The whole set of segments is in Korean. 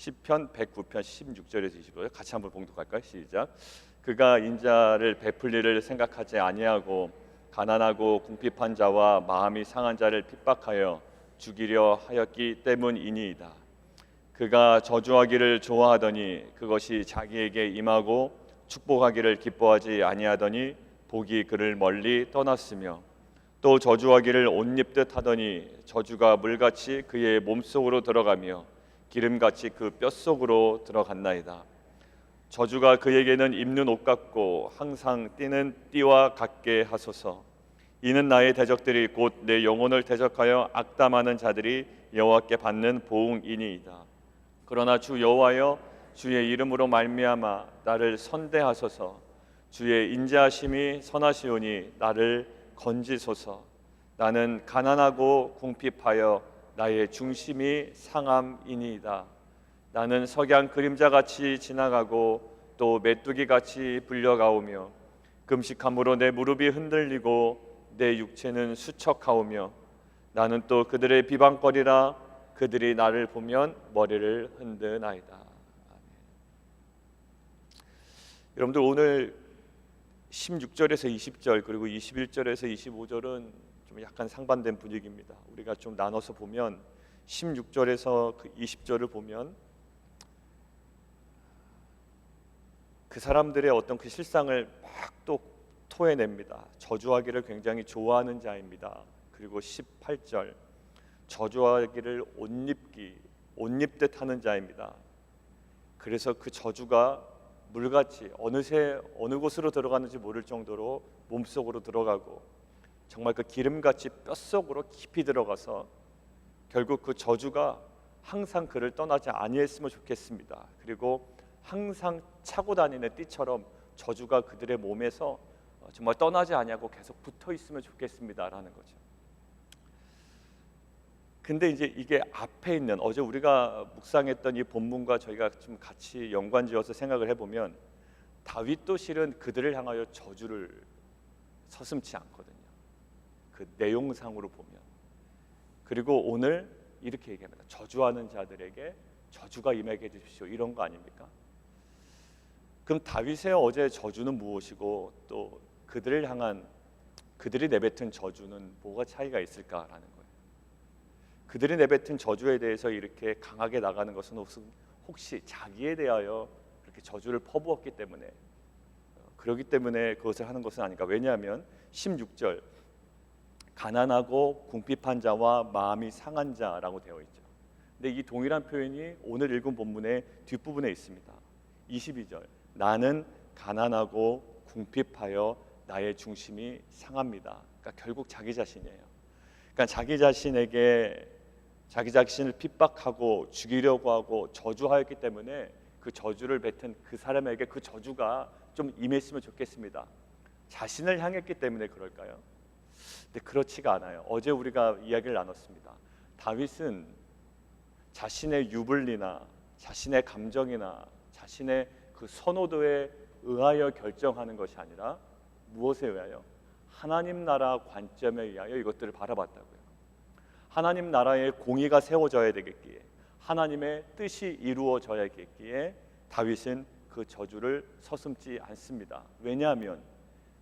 시편 109편 16절에서 25절 같이 한번 봉독할까요? 시작. 그가 인자를 베풀리를 생각하지 아니하고 가난하고 궁핍한 자와 마음이 상한 자를 핍박하여 죽이려 하였기 때문이니이다. 그가 저주하기를 좋아하더니 그것이 자기에게 임하고 축복하기를 기뻐하지 아니하더니 복이 그를 멀리 떠났으며 또 저주하기를 옷 입듯 하더니 저주가 물같이 그의 몸속으로 들어가며 기름같이 그 뼛속으로 들어갔나이다. 저주가 그에게는 입는 옷 같고 항상 띠는 띠와 같게 하소서. 이는 나의 대적들이 곧 내 영혼을 대적하여 악담하는 자들이 여호와께 받는 보응이니이다. 그러나 주 여호와여, 주의 이름으로 말미암아 나를 선대하소서. 주의 인자하심이 선하시오니 나를 건지소서. 나는 가난하고 궁핍하여 나의 중심이 상함이니이다. 나는 석양 그림자같이 지나가고 또 메뚜기같이 불려가오며 금식함으로 내 무릎이 흔들리고 내 육체는 수척하오며 나는 또 그들의 비방거리라. 그들이 나를 보면 머리를 흔드나이다. 여러분들 오늘 16절에서 20절 그리고 21절에서 25절은 좀 약간 상반된 분위기입니다. 우리가 좀 나눠서 보면 16절에서 그 20절을 보면 그 사람들의 어떤 그 실상을 막 또 토해냅니다. 저주하기를 굉장히 좋아하는 자입니다. 그리고 18절 저주하기를 옷 입듯 하는 자입니다. 그래서 그 저주가 물같이 어느새 어느 곳으로 들어가는지 모를 정도로 몸속으로 들어가고 정말 그 기름같이 뼛속으로 깊이 들어가서 결국 그 저주가 항상 그를 떠나지 아니했으면 좋겠습니다. 그리고 항상 차고 다니는 띠처럼 저주가 그들의 몸에서 정말 떠나지 아니하고 계속 붙어 있으면 좋겠습니다라는 거죠. 근데 이제 이게 앞에 있는 어제 우리가 묵상했던 이 본문과 저희가 좀 같이 연관지어서 생각을 해보면 다윗도 실은 그들을 향하여 저주를 서슴지 않거든요. 그 내용상으로 보면. 그리고 오늘 이렇게 얘기합니다. 저주하는 자들에게 저주가 임하게 해주십시오. 이런 거 아닙니까? 그럼 다윗의 어제 저주는 무엇이고 또 그들을 향한 그들이 내뱉은 저주는 뭐가 차이가 있을까라는 거예요. 그들이 내뱉은 저주에 대해서 이렇게 강하게 나가는 것은 혹시 자기에 대하여 그렇게 저주를 퍼부었기 때문에 그러기 때문에 그것을 하는 것은 아닌가. 왜냐하면 16절 가난하고 궁핍한 자와 마음이 상한 자라고 되어 있죠. 근데 이 동일한 표현이 오늘 읽은 본문의 뒷부분에 있습니다. 22절 나는 가난하고 궁핍하여 나의 중심이 상합니다. 그러니까 결국 자기 자신이에요. 그러니까 자기 자신에게 자기 자신을 핍박하고 죽이려고 하고 저주하였기 때문에 그 저주를 뱉은 그 사람에게 그 저주가 좀 임했으면 좋겠습니다. 자신을 향했기 때문에 그럴까요? 근데 그렇지가 않아요. 어제 우리가 이야기를 나눴습니다. 다윗은 자신의 유불리나 자신의 감정이나 자신의 그 선호도에 의하여 결정하는 것이 아니라 무엇에 의하여? 하나님 나라 관점에 의하여 이것들을 바라봤다고요. 하나님 나라의 공의가 세워져야 되겠기에 하나님의 뜻이 이루어져야겠기에 다윗은 그 저주를 서슴지 않습니다. 왜냐하면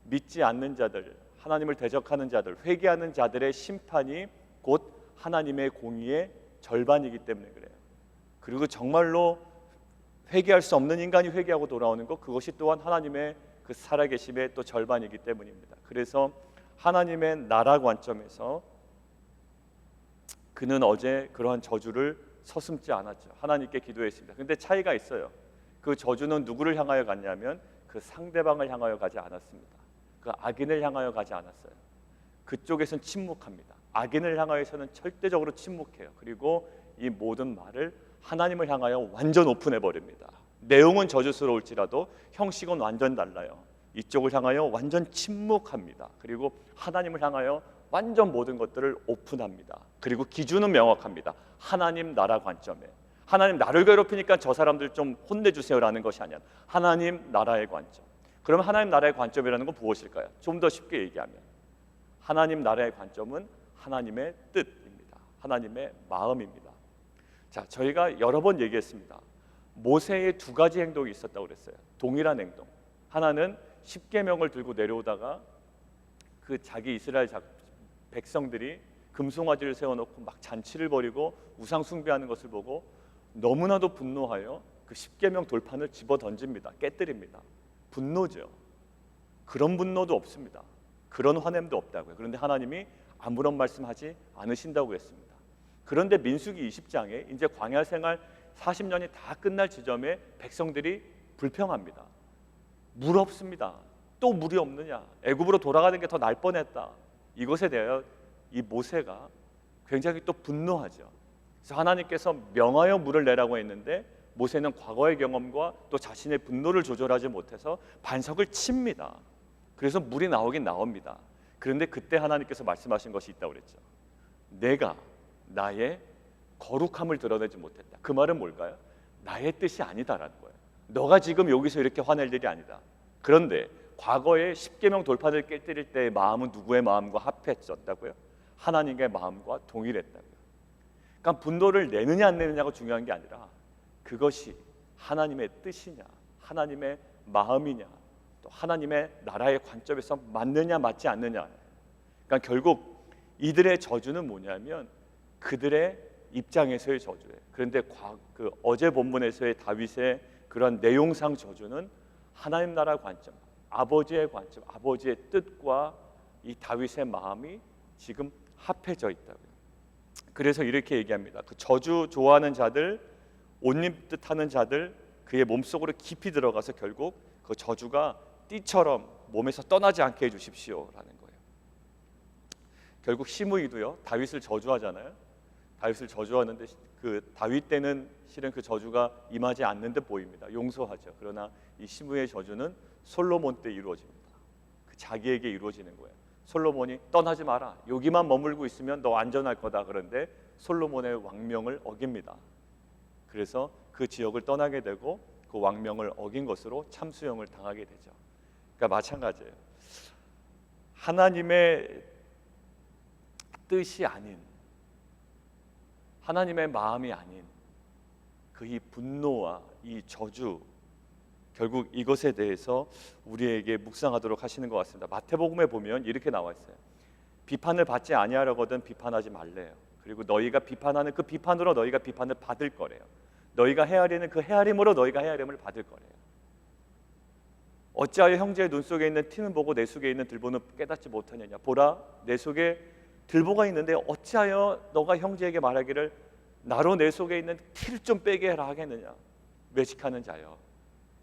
믿지 않는 자들, 하나님을 대적하는 자들, 회개하는 자들의 심판이 곧 하나님의 공의의 절반이기 때문에 그래요. 그리고 정말로 회개할 수 없는 인간이 회개하고 돌아오는 것, 그것이 또한 하나님의 그 살아계심의 또 절반이기 때문입니다. 그래서 하나님의 나라 관점에서 그는 어제 그러한 저주를 서슴지 않았죠. 하나님께 기도했습니다. 근데 차이가 있어요. 그 저주는 누구를 향하여 갔냐면 그 상대방을 향하여 가지 않았습니다. 그 악인을 향하여 가지 않았어요. 그쪽에서는 침묵합니다. 악인을 향하여서는 절대적으로 침묵해요. 그리고 이 모든 말을 하나님을 향하여 완전 오픈해 버립니다. 내용은 저주스러울지라도 형식은 완전 달라요. 이쪽을 향하여 완전 침묵합니다. 그리고 하나님을 향하여 완전 모든 것들을 오픈합니다. 그리고 기준은 명확합니다. 하나님 나라 관점에. 하나님 나를 괴롭히니까 저 사람들 좀 혼내주세요라는 것이 아니라 하나님 나라의 관점. 그럼 하나님 나라의 관점이라는 건 무엇일까요? 좀 더 쉽게 얘기하면 하나님 나라의 관점은 하나님의 뜻입니다. 하나님의 마음입니다. 자, 저희가 여러 번 얘기했습니다. 모세의 두 가지 행동이 있었다고 그랬어요. 동일한 행동. 하나는 십계명을 들고 내려오다가 그 자기 이스라엘 백성들이 금송아지를 세워놓고 막 잔치를 벌이고 우상 숭배하는 것을 보고 너무나도 분노하여 그 십계명 돌판을 집어 던집니다. 깨뜨립니다. 분노죠. 그런 분노도 없습니다. 그런 화냄도 없다고요. 그런데 하나님이 아무런 말씀하지 않으신다고 했습니다. 그런데 민수기 20장에 이제 광야 생활 40년이 다 끝날 지점에 백성들이 불평합니다. 물 없습니다. 또 물이 없느냐? 애굽으로 돌아가는 게 더 날 뻔했다. 이것에 대하여 이 모세가 굉장히 또 분노하죠. 그래서 하나님께서 명하여 물을 내라고 했는데 모세는 과거의 경험과 또 자신의 분노를 조절하지 못해서 반석을 칩니다. 그래서 물이 나오긴 나옵니다. 그런데 그때 하나님께서 말씀하신 것이 있다고 그랬죠. 내가 나의 거룩함을 드러내지 못했다. 그 말은 뭘까요? 나의 뜻이 아니다라는 거예요. 너가 지금 여기서 이렇게 화낼 일이 아니다. 그런데 과거에 십계명 돌판을 깨뜨릴 때의 마음은 누구의 마음과 합했었다고요? 하나님의 마음과 동일했다고요. 그러니까 분노를 내느냐 안 내느냐가 중요한 게 아니라 그것이 하나님의 뜻이냐, 하나님의 마음이냐, 또 하나님의 나라의 관점에서 맞느냐 맞지 않느냐. 그러니까 결국 이들의 저주는 뭐냐면 그들의 입장에서의 저주예요. 그런데 어제 본문에서의 다윗의 그런 내용상 저주는 하나님 나라 관점, 아버지의 관점, 아버지의 뜻과 이 다윗의 마음이 지금 합해져 있다고요. 그래서 이렇게 얘기합니다. 그 저주 좋아하는 자들, 옷 입듯 하는 자들, 그의 몸속으로 깊이 들어가서 결국 그 저주가 띠처럼 몸에서 떠나지 않게 해주십시오라는 거예요. 결국 시므이도요 다윗을 저주하잖아요. 다윗을 저주하는데 그 다윗 때는 실은 그 저주가 임하지 않는 듯 보입니다. 용서하죠. 그러나 이 시므이의 저주는 솔로몬 때 이루어집니다. 그 자기에게 이루어지는 거예요. 솔로몬이 떠나지 마라. 여기만 머물고 있으면 너 안전할 거다. 그런데 솔로몬의 왕명을 어깁니다. 그래서 그 지역을 떠나게 되고 그 왕명을 어긴 것으로 참수형을 당하게 되죠. 그러니까 마찬가지예요. 하나님의 뜻이 아닌, 하나님의 마음이 아닌 그 이 분노와 이 저주, 결국 이것에 대해서 우리에게 묵상하도록 하시는 것 같습니다. 마태복음에 보면 이렇게 나와 있어요. 비판을 받지 아니하려거든 비판하지 말래요. 그리고 너희가 비판하는 그 비판으로 너희가 비판을 받을 거래요. 너희가 헤아리는 그 헤아림으로 너희가 헤아림을 받을 거래요. 어찌하여 형제의 눈 속에 있는 티는 보고 내 속에 있는 들보는 깨닫지 못하느냐. 보라, 내 속에 들보가 있는데 어찌하여 너가 형제에게 말하기를 나로 내 속에 있는 티를 좀 빼게 해라 하겠느냐. 외식하는 자여,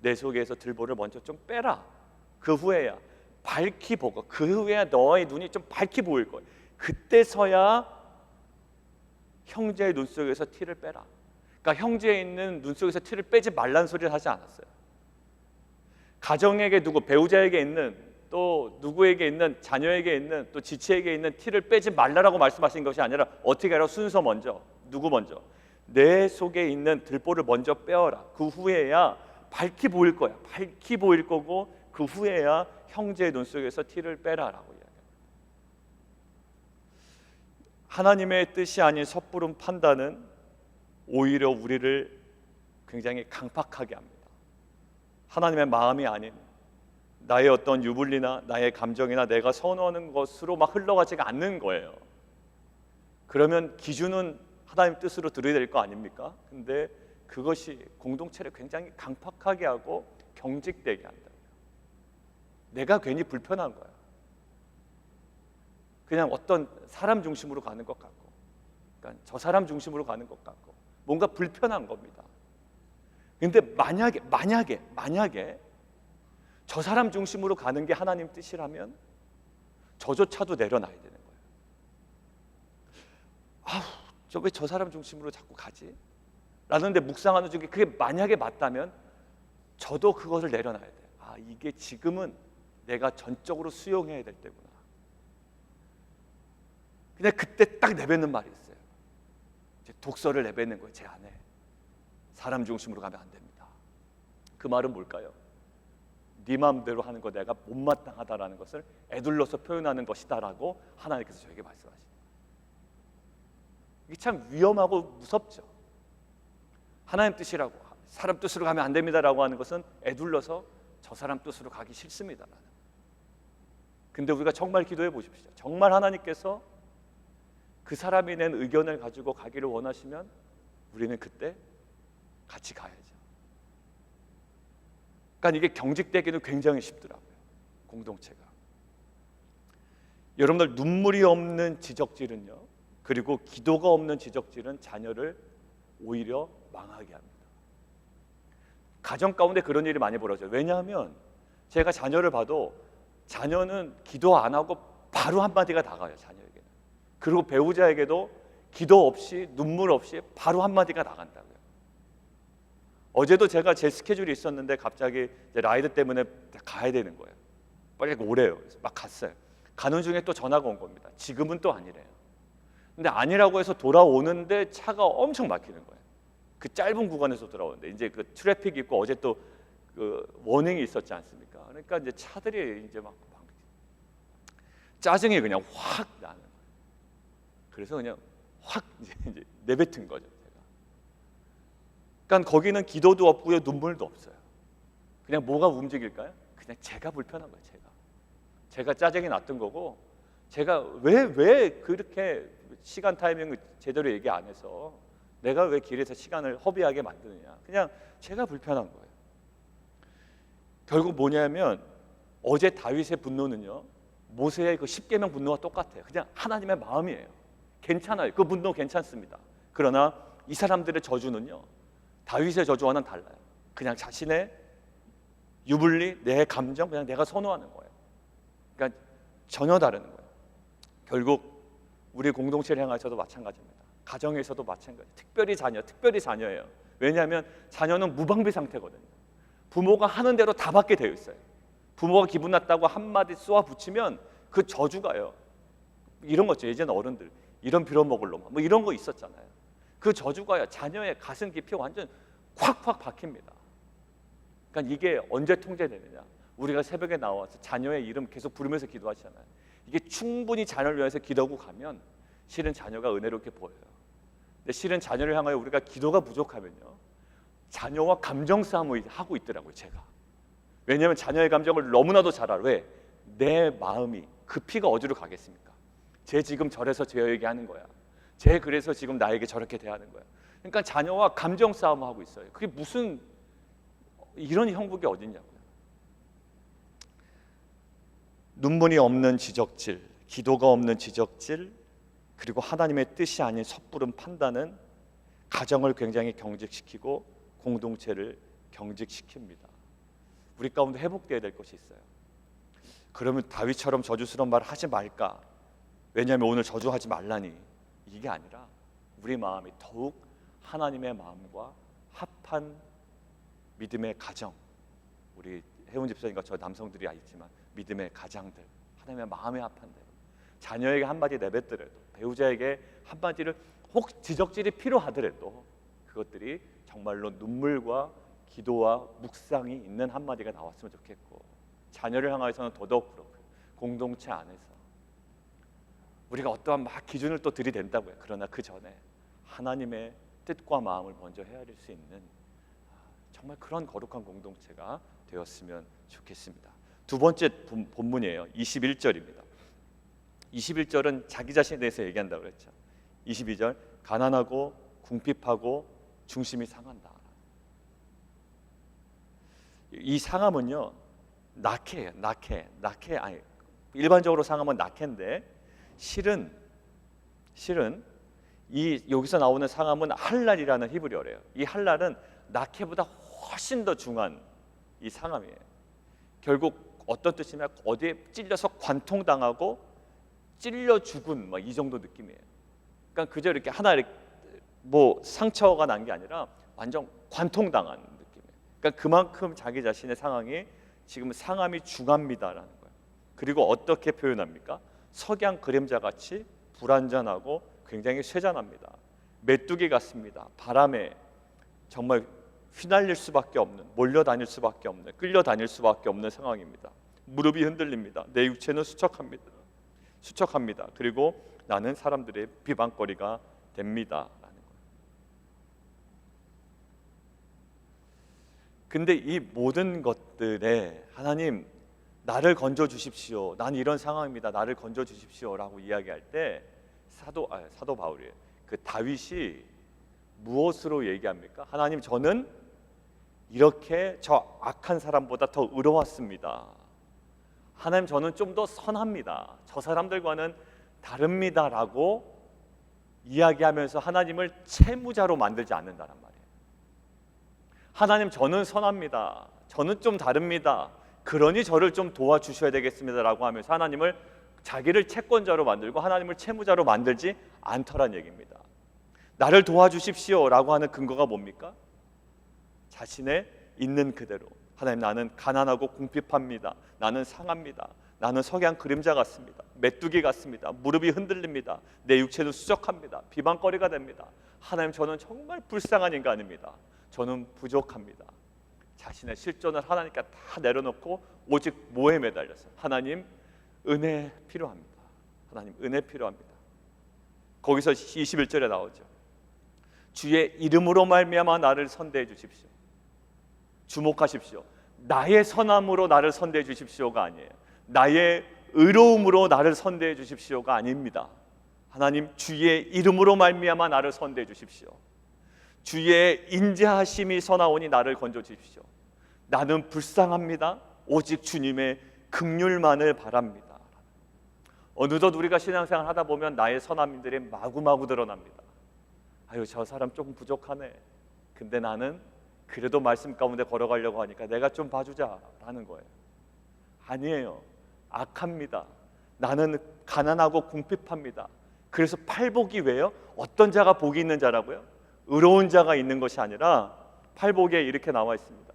내 속에서 들보를 먼저 좀 빼라. 그 후에야 밝히 보고, 그 후에야 너의 눈이 좀 밝히 보일 거예요. 그때서야 형제의 눈 속에서 티를 빼라. 그러니까 형제에 있는 눈 속에서 티를 빼지 말라는 소리를 하지 않았어요. 가정에게 누구, 배우자에게 있는, 또 누구에게 있는, 자녀에게 있는, 또 지체에게 있는 티를 빼지 말라라고 말씀하신 것이 아니라 어떻게 하라? 순서 먼저, 누구 먼저? 내 속에 있는 들보를 먼저 빼어라. 그 후에야 밝히 보일 거야. 밝히 보일 거고 그 후에야 형제의 눈 속에서 티를 빼라라고 이야기합니다. 하나님의 뜻이 아닌 섣부른 판단은 오히려 우리를 굉장히 강팍하게 합니다. 하나님의 마음이 아닌 나의 어떤 유불리나 나의 감정이나 내가 선호하는 것으로 막 흘러가지가 않는 거예요. 그러면 기준은 하나님 뜻으로 들어야 될 거 아닙니까? 근데 그것이 공동체를 굉장히 강팍하게 하고 경직되게 한다. 내가 괜히 불편한 거야. 그냥 어떤 사람 중심으로 가는 것 같고, 그러니까 저 사람 중심으로 가는 것 같고, 뭔가 불편한 겁니다. 근데 만약에 저 사람 중심으로 가는 게 하나님 뜻이라면 저조차도 내려놔야 되는 거예요. 아우, 저 왜 저 사람 중심으로 자꾸 가지? 라는데 묵상하는 중에 그게 만약에 맞다면 저도 그것을 내려놔야 돼요. 아, 이게 지금은 내가 전적으로 수용해야 될 때구나. 그냥 그때 딱 내뱉는 말이 있어요. 이제 독서를 내뱉는 거예요. 제 안에. 사람 중심으로 가면 안 됩니다. 그 말은 뭘까요? 네 마음대로 하는 거 내가 못마땅하다라는 것을 애둘러서 표현하는 것이다라고 하나님께서 저에게 말씀하십니다. 이게 참 위험하고 무섭죠. 하나님 뜻이라고, 사람 뜻으로 가면 안 됩니다라고 하는 것은 애둘러서 저 사람 뜻으로 가기 싫습니다라는. 근데 우리가 정말 기도해 보십시오. 정말 하나님께서 그 사람이 낸 의견을 가지고 가기를 원하시면 우리는 그때 같이 가야죠. 그러니까 이게 경직되기는 굉장히 쉽더라고요. 공동체가. 여러분들, 눈물이 없는 지적질은요, 그리고 기도가 없는 지적질은 자녀를 오히려 망하게 합니다. 가정 가운데 그런 일이 많이 벌어져요. 왜냐하면 제가 자녀를 봐도 자녀는 기도 안 하고 바로 한마디가 나가요. 자녀에게는. 그리고 배우자에게도 기도 없이 눈물 없이 바로 한마디가 나간다고요. 어제도 제가 제 스케줄이 있었는데 갑자기 라이드 때문에 가야 되는 거예요. 빨리 오래요. 그래서 막 갔어요. 가는 중에 또 전화가 온 겁니다. 지금은 또 아니래요. 근데 아니라고 해서 돌아오는데 차가 엄청 막히는 거예요. 그 짧은 구간에서 돌아오는데 이제 그 트래픽이 있고 어제 또 그 워닝이 있었지 않습니까? 그러니까 이제 차들이 이제 막 짜증이 그냥 확 나는 거예요. 그래서 그냥 확 이제 내뱉은 거죠, 제가. 그러니까 거기는 기도도 없고요, 눈물도 없어요. 그냥 뭐가 움직일까요? 그냥 제가 불편한 거예요, 제가 짜증이 났던 거고, 제가 왜 그렇게 시간 타이밍을 제대로 얘기 안 해서 내가 왜 길에서 시간을 허비하게 만드느냐, 그냥 제가 불편한 거예요. 결국 뭐냐면 어제 다윗의 분노는요, 모세의 그 십계명 분노와 똑같아요. 그냥 하나님의 마음이에요. 괜찮아요. 그 분노 괜찮습니다. 그러나 이 사람들의 저주는요, 다윗의 저주와는 달라요. 그냥 자신의 유불리, 내 감정, 그냥 내가 선호하는 거예요. 그러니까 전혀 다른 거예요. 결국 우리 공동체를 향해서도 마찬가지입니다. 가정에서도 마찬가지. 특별히 자녀예요. 왜냐하면 자녀는 무방비 상태거든요. 부모가 하는 대로 다 받게 되어 있어요. 부모가 기분 났다고 한마디 쏘아 붙이면 그 저주가요. 이런 거죠. 예전 어른들 이런 빌어먹을 놈, 뭐 이런 거 있었잖아요. 그 저주가요, 자녀의 가슴 깊이 완전 콱콱 박힙니다. 그러니까 이게 언제 통제되느냐? 우리가 새벽에 나와서 자녀의 이름 계속 부르면서 기도하잖아요. 이게 충분히 자녀를 위해서 기도하고 가면 실은 자녀가 은혜롭게 보여요. 근데 실은 자녀를 향하여 우리가 기도가 부족하면요, 자녀와 감정 싸움을 하고 있더라고요, 제가. 왜냐하면 자녀의 감정을 너무나도 잘 알아. 왜? 내 마음이 그 피가 어디로 가겠습니까? 쟤 지금 저래서 쟤에게 하는 거야. 쟤 그래서 지금 나에게 저렇게 대하는 거야. 그러니까 자녀와 감정 싸움을 하고 있어요. 그게 무슨 이런 형국이 어딨냐고요. 눈물이 없는 지적질, 기도가 없는 지적질, 그리고 하나님의 뜻이 아닌 섣부른 판단은 가정을 굉장히 경직시키고 공동체를 경직시킵니다. 우리 가운데 회복되어야 될 것이 있어요. 그러면 다윗처럼 저주스러운 말을 하지 말까? 왜냐하면 오늘 저주하지 말라니. 이게 아니라 우리 마음이 더욱 하나님의 마음과 합한 믿음의 가정, 우리 혜원 집사님과 저 남성들이 있지만 믿음의 가장들, 하나님의 마음에 합한 대로 자녀에게 한마디 내뱉더라도, 배우자에게 한마디를 혹 지적질이 필요하더라도 그것들이 정말로 눈물과 기도와 묵상이 있는 한마디가 나왔으면 좋겠고, 자녀를 향해서는 더더욱 그렇고, 공동체 안에서 우리가 어떠한 막 기준을 또 들이댄다고요. 그러나 그 전에 하나님의 뜻과 마음을 먼저 헤아릴 수 있는 정말 그런 거룩한 공동체가 되었으면 좋겠습니다. 두 번째 본문이에요. 21절입니다. 21절은 자기 자신에 대해서 얘기한다고 그랬죠. 22절, 가난하고 궁핍하고 중심이 상한다. 이 상함은요, 낙해예요. 낙해. 아니, 일반적으로 상함은 낙해인데 실은 이 여기서 나오는 상함은 할랄이라는 히브리어래요. 이 할랄은 낙해보다 훨씬 더 중한 이 상함이에요. 결국 어떤 뜻이냐면 어디에 찔려서 관통당하고 찔려 죽은 막 이 정도 느낌이에요. 그러니까 그저 이렇게 하나 이렇게 뭐 상처가 난 게 아니라 완전 관통당한 느낌이에요. 그러니까 그만큼 자기 자신의 상황이 지금 상함이 중합니다라는 거예요. 그리고 어떻게 표현합니까? 석양 그림자 같이 불완전하고 굉장히 쇠잔합니다. 메뚜기 같습니다. 바람에 정말 휘날릴 수밖에 없는, 몰려다닐 수밖에 없는, 끌려다닐 수밖에 없는 상황입니다. 무릎이 흔들립니다. 내 육체는 수척합니다. 그리고 나는 사람들의 비방거리가 됩니다. 근데 이 모든 것들에 하나님 나를 건져 주십시오. 난 이런 상황입니다. 나를 건져 주십시오라고 이야기할 때 사도 바울이에요. 그 다윗이 무엇으로 얘기합니까? 하나님, 저는 이렇게 저 악한 사람보다 더 의로웠습니다. 하나님, 저는 좀 더 선합니다. 저 사람들과는 다릅니다라고 이야기하면서 하나님을 채무자로 만들지 않는다는 말이에요. 하나님, 저는 선합니다. 저는 좀 다릅니다. 그러니 저를 좀 도와주셔야 되겠습니다라고 하면서 하나님을 자기를 채권자로 만들고 하나님을 채무자로 만들지 않더란 얘기입니다. 나를 도와주십시오라고 하는 근거가 뭡니까? 자신의 있는 그대로, 하나님, 나는 가난하고 궁핍합니다. 나는 상합니다. 나는 석양 그림자 같습니다. 메뚜기 같습니다. 무릎이 흔들립니다. 내 육체는 수적합니다. 비방거리가 됩니다. 하나님, 저는 정말 불쌍한 인간입니다. 저는 부족합니다. 자신의 실존을 하나님께 다 내려놓고 오직 뭐에 매달려서 하나님, 은혜 필요합니다. 하나님, 은혜 필요합니다. 거기서 21절에 나오죠. 주의 이름으로 말미암아 나를 선대해 주십시오. 주목하십시오. 나의 선함으로 나를 선대해 주십시오가 아니에요. 나의 의로움으로 나를 선대해 주십시오가 아닙니다. 하나님, 주의 이름으로 말미암아 나를 선대해 주십시오. 주의 인자하심이 서나오니 나를 건져 주십시오. 나는 불쌍합니다. 오직 주님의 긍휼만을 바랍니다. 어느덧 우리가 신앙생활 하다 보면 나의 선함들이 마구마구 드러납니다. 아유, 저 사람 조금 부족하네. 근데 나는 그래도 말씀 가운데 걸어가려고 하니까 내가 좀 봐주자라는 거예요. 아니에요. 악합니다. 나는 가난하고 궁핍합니다. 그래서 팔복이 왜요? 어떤 자가 복이 있는 자라고요? 의로운 자가 있는 것이 아니라 팔복에 이렇게 나와 있습니다.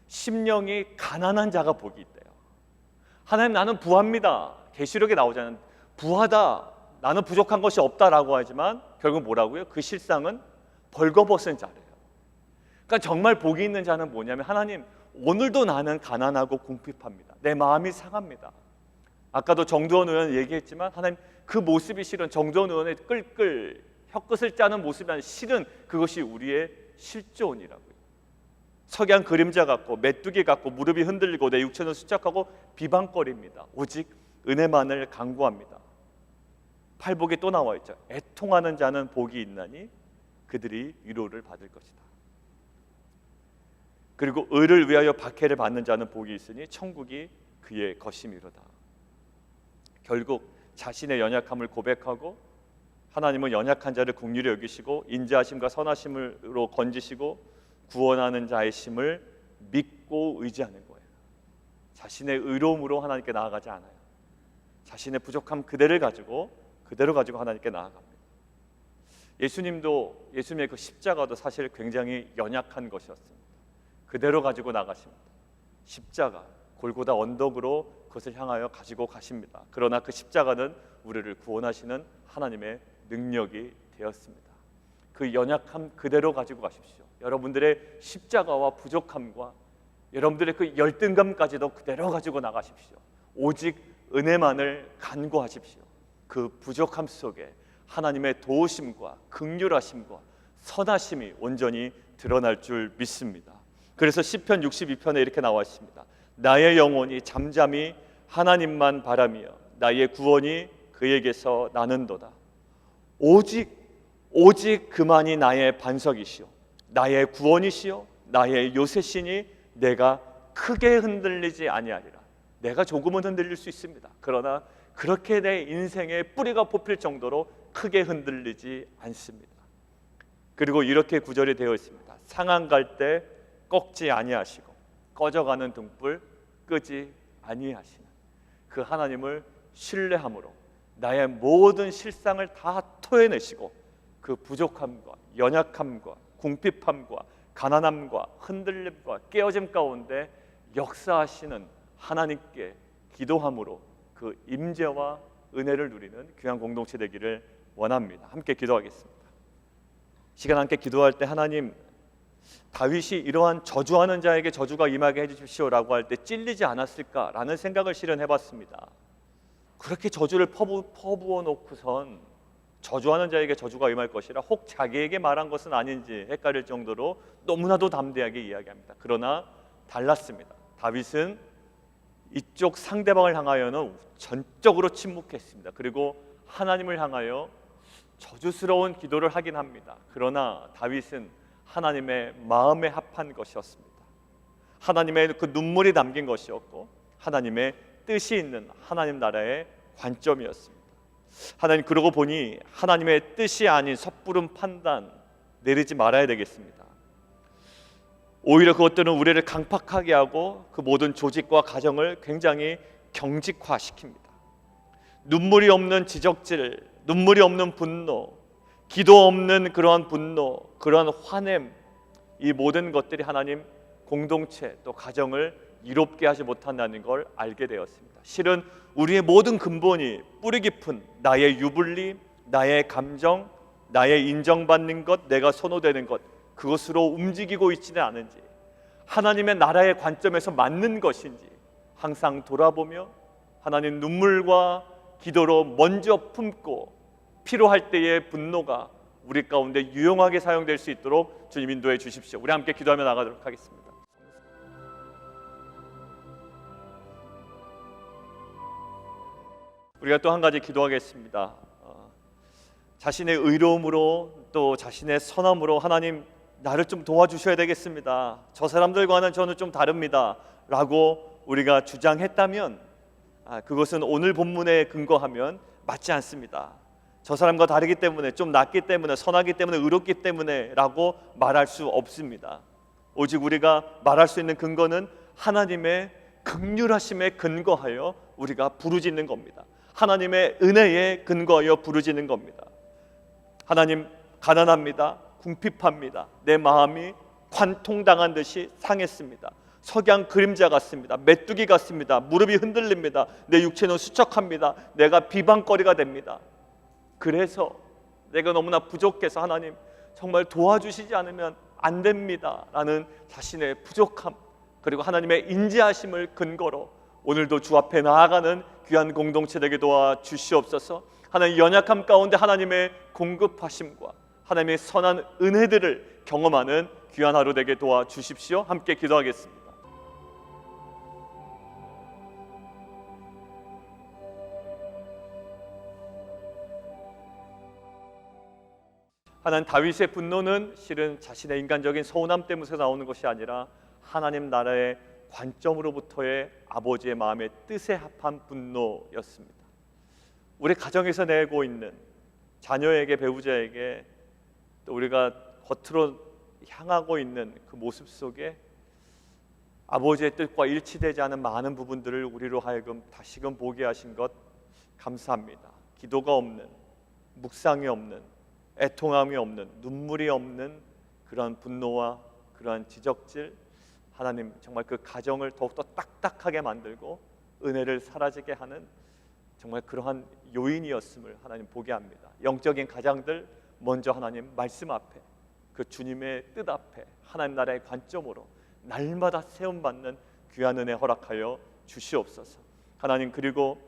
심령이 가난한 자가 복이 있대요. 하나님, 나는 부합니다. 계시록에 나오잖아요. 부하다. 나는 부족한 것이 없다라고 하지만 결국 뭐라고요? 그 실상은 벌거벗은 자래요. 그러니까 정말 복이 있는 자는 뭐냐면, 하나님, 오늘도 나는 가난하고 궁핍합니다. 내 마음이 상합니다. 아까도 정두원 의원 얘기했지만 하나님, 그 모습이 실은 정두원 의원의 끌끌 혀끝을 짜는 모습이 아니라 실은 그것이 우리의 실존이라고요. 석양 그림자 같고 메뚜기 같고 무릎이 흔들리고 내 육체는 수척하고 비방거립니다. 오직 은혜만을 간구합니다. 팔복에 또 나와 있죠. 애통하는 자는 복이 있나니 그들이 위로를 받을 것이다. 그리고 의를 위하여 박해를 받는 자는 복이 있으니 천국이 그의 것임이로다. 결국 자신의 연약함을 고백하고 하나님은 연약한 자를 긍휼히 여기시고 인자하심과 선하심으로 건지시고 구원하는 자의 심을 믿고 의지하는 거예요. 자신의 의로움으로 하나님께 나아가지 않아요. 자신의 부족함 그대로 가지고 하나님께 나아갑니다. 예수님의 그 십자가도 사실 굉장히 연약한 것이었습니다. 그대로 가지고 나가십니다. 십자가, 골고다 언덕으로 그것을 향하여 가지고 가십니다. 그러나 그 십자가는 우리를 구원하시는 하나님의 능력이 되었습니다. 그 연약함 그대로 가지고 가십시오. 여러분들의 십자가와 부족함과 여러분들의 그 열등감까지도 그대로 가지고 나가십시오. 오직 은혜만을 간구하십시오. 그 부족함 속에 하나님의 도우심과 긍휼하심과 선하심이 온전히 드러날 줄 믿습니다. 그래서 시편 62편에 이렇게 나와 있습니다. 나의 영혼이 잠잠히 하나님만 바라며 나의 구원이 그에게서 나는도다. 오직 그만이 나의 반석이시오 나의 구원이시오 나의 요새시니 내가 크게 흔들리지 아니하리라. 내가 조금은 흔들릴 수 있습니다. 그러나 그렇게 내 인생의 뿌리가 뽑힐 정도로 크게 흔들리지 않습니다. 그리고 이렇게 구절이 되어 있습니다. 상한 갈 때 꺾지 아니하시고 꺼져가는 등불 끄지 아니하시는 그 하나님을 신뢰함으로 나의 모든 실상을 다 토해내시고 그 부족함과 연약함과 궁핍함과 가난함과 흔들림과 깨어짐 가운데 역사하시는 하나님께 기도함으로 그 임재와 은혜를 누리는 귀한 공동체 되기를 원합니다. 함께 기도하겠습니다. 시간 함께 기도할 때 하나님, 다윗이 이러한 저주하는 자에게 저주가 임하게 해주십시오라고 할 때 찔리지 않았을까라는 생각을 실은 해봤습니다. 그렇게 저주를 퍼부어 놓고선 저주하는 자에게 저주가 임할 것이라 혹 자기에게 말한 것은 아닌지 헷갈릴 정도로 너무나도 담대하게 이야기합니다. 그러나 달랐습니다. 다윗은 이쪽 상대방을 향하여는 전적으로 침묵했습니다. 그리고 하나님을 향하여 저주스러운 기도를 하긴 합니다. 그러나 다윗은 하나님의 마음에 합한 것이었습니다. 하나님의 그 눈물이 담긴 것이었고 하나님의 뜻이 있는 하나님 나라의 관점이었습니다. 하나님, 그러고 보니 하나님의 뜻이 아닌 섣부른 판단 내리지 말아야 되겠습니다. 오히려 그것들은 우리를 강팍하게 하고 그 모든 조직과 가정을 굉장히 경직화시킵니다. 눈물이 없는 지적질, 눈물이 없는 분노, 기도 없는 그러한 분노, 그러한 화냄, 이 모든 것들이 하나님 공동체 또 가정을 이롭게 하지 못한다는 걸 알게 되었습니다. 실은 우리의 모든 근본이 뿌리 깊은 나의 유불리, 나의 감정, 나의 인정받는 것, 내가 선호되는 것, 그것으로 움직이고 있지는 않은지, 하나님의 나라의 관점에서 맞는 것인지 항상 돌아보며 하나님 눈물과 기도로 먼저 품고 필요할 때의 분노가 우리 가운데 유용하게 사용될 수 있도록 주님 인도해 주십시오. 우리 함께 기도하며 나가도록 하겠습니다. 우리가 또 한 가지 기도하겠습니다. 자신의 의로움으로 또 자신의 선함으로 하나님 나를 좀 도와주셔야 되겠습니다. 저 사람들과는 저는 좀 다릅니다 라고 우리가 주장했다면 그것은 오늘 본문에 근거하면 맞지 않습니다. 저 사람과 다르기 때문에, 좀 낫기 때문에, 선하기 때문에, 의롭기 때문에 라고 말할 수 없습니다. 오직 우리가 말할 수 있는 근거는 하나님의 긍휼하심에 근거하여 우리가 부르짖는 겁니다. 하나님의 은혜에 근거하여 부르짖는 겁니다. 하나님, 가난합니다. 궁핍합니다. 내 마음이 관통당한 듯이 상했습니다. 석양 그림자 같습니다. 메뚜기 같습니다. 무릎이 흔들립니다. 내 육체는 수척합니다. 내가 비방거리가 됩니다. 그래서 내가 너무나 부족해서 하나님 정말 도와주시지 않으면 안 됩니다 라는 자신의 부족함, 그리고 하나님의 인지하심을 근거로 오늘도 주 앞에 나아가는 귀한 공동체 되게 도와주시옵소서. 하나님, 연약함 가운데 하나님의 공급하심과 하나님의 선한 은혜들을 경험하는 귀한 하루 되게 도와주십시오. 함께 기도하겠습니다. 하나님, 다윗의 분노는 실은 자신의 인간적인 서운함 때문에 나오는 것이 아니라 하나님 나라의 관점으로부터의 아버지의 마음의 뜻에 합한 분노였습니다. 우리 가정에서 내고 있는 자녀에게, 배우자에게, 또 우리가 겉으로 향하고 있는 그 모습 속에 아버지의 뜻과 일치되지 않은 많은 부분들을 우리로 하여금 다시금 보게 하신 것 감사합니다. 기도가 없는, 묵상이 없는, 애통함이 없는, 눈물이 없는 그러한 분노와 그러한 지적질, 하나님 정말 그 가정을 더욱더 딱딱하게 만들고 은혜를 사라지게 하는 정말 그러한 요인이었음을 하나님 보게 합니다. 영적인 가장들 먼저 하나님 말씀 앞에, 그 주님의 뜻 앞에 하나님 나라의 관점으로 날마다 세움받는 귀한 은혜 허락하여 주시옵소서. 하나님, 그리고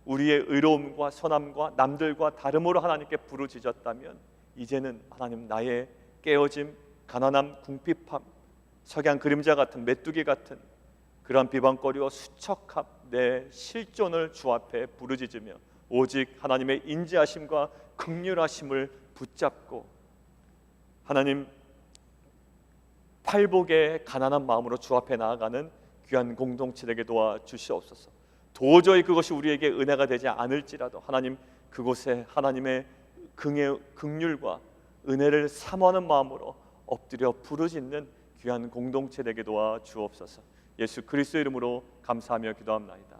우리의 의로움과 선함과 남들과 다름으로 하나님께 부르짖었다면 이제는 하나님 나의 깨어짐, 가난함, 궁핍함, 석양 그림자 같은, 메뚜기 같은 그런 비방거리와 수척함, 내 실존을 주 앞에 부르짖으며 오직 하나님의 인지하심과 긍휼하심을 붙잡고 하나님 팔복의 가난한 마음으로 주 앞에 나아가는 귀한 공동체 되게 도와주시옵소서. 도저히 그것이 우리에게 은혜가 되지 않을지라도 하나님 그곳에 하나님의 긍휼과 은혜를 사모하는 마음으로 엎드려 부르짖는 귀한 공동체 되게 도와주옵소서. 예수 그리스도 이름으로 감사하며 기도합나이다.